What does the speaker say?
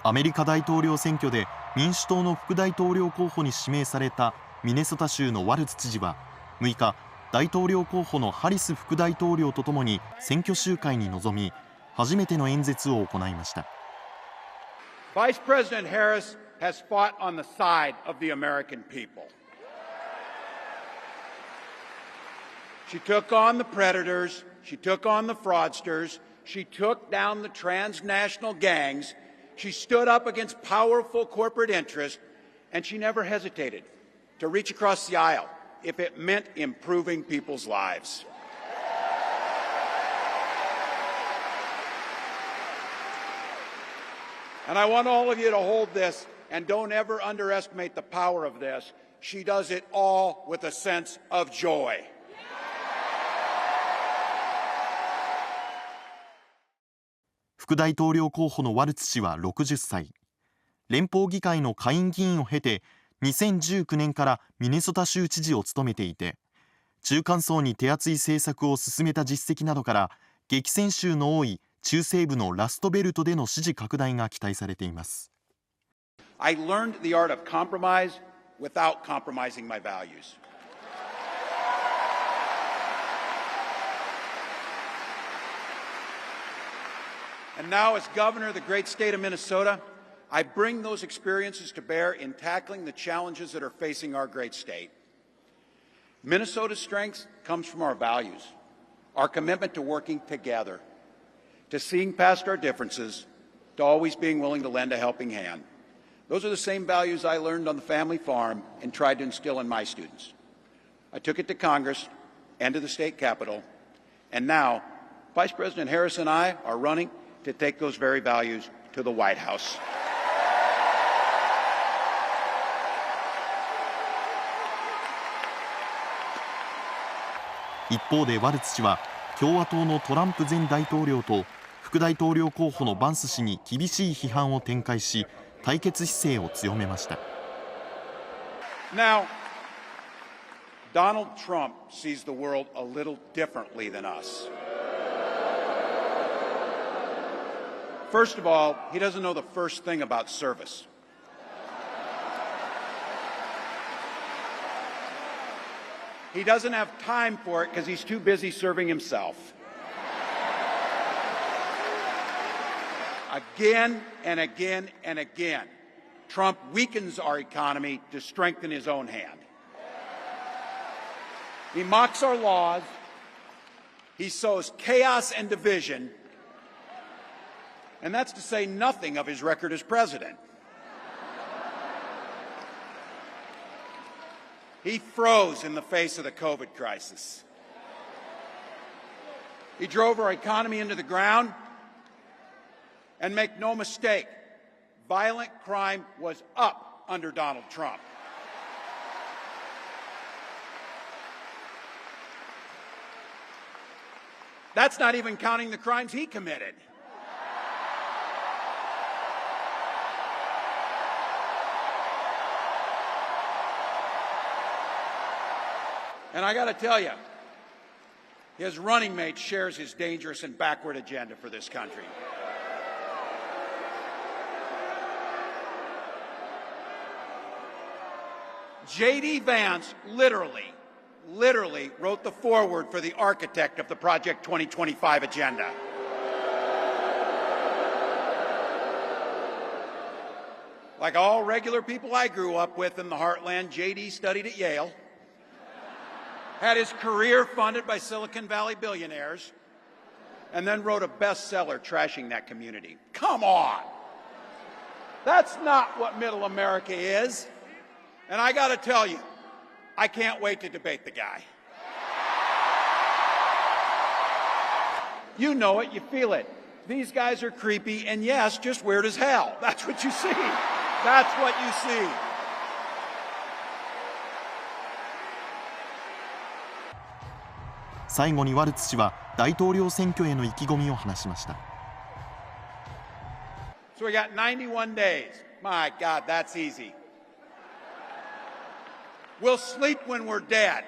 アメリカ大統領選挙で民主党の副大統領候補に指名されたミネソタ州のワルツ知事は6日、大統領候補のハリス副大統領とともに選挙集会に臨み、初めての演説を行いました。Vice President Harris has fought on the side of the American people. She took on the predators, she took on the fraudsters, she took down the transnational gangs, she stood up against powerful corporate interests, and she never hesitated to reach across the aisle if it meant improving people's lives. And I want all of you to hold this, and don't ever underestimate the power of this. She does it all with a sense of joy. 副大統領候補のワルツ氏は60歳。連邦議会の下院議員を経て、2019年からミネソタ州知事を務めていて、中間層に手厚い政策を進めた実績などから、激戦州の多い中西部のラストベルトでの支持拡大が期待されています。I learned the art of compromise without compromising my values. And now, as governor of the great state of Minnesota, I bring those experiences to bear in tackling the challenges that are facing our great state. Minnesota's strength comes from our values, our commitment to working together, to seeing past our differences, to always being willing to lend a helping hand. Those are the same values I learned on the family farm and tried to instill in my students. I took it to Congress and to the state capitol, and now Vice President Harris and I are running to take those very values to the White House. 一方でワルツ氏は共和党のトランプ前大統領と副大統領候補のバンス氏に厳しい批判を展開し、対決姿勢を強めました。Now, Donald Trump sees the world a little differently than us. First of all, he doesn't know the first thing about service. He doesn't have time for it because he's too busy serving himself. Again and again and again, Trump weakens our economy to strengthen his own hand. He mocks our laws. He sows chaos and division. And that's to say nothing of his record as president. He froze in the face of the COVID crisis. He drove our economy into the ground. And make no mistake, violent crime was up under Donald Trump. That's not even counting the crimes he committed. And I got to tell you, his running mate shares his dangerous and backward agenda for this country. J.D. Vance literally wrote the foreword for the architect of the Project 2025 agenda. Like all regular people I grew up with in the heartland, J.D. studied at Yale, had his career funded by Silicon Valley billionaires, and then wrote a bestseller trashing that community. Come on! That's not what middle America is. And I got to tell you, I can't wait to debate the guy. You know it, you feel it. These guys are creepy and yes, just weird as hell. That's what you see. That's what you see. 最後にワルツ氏は大統領選挙への意気込みを話しました。So we got 91 days. My God, that's easy. We'll sleep when we're dead.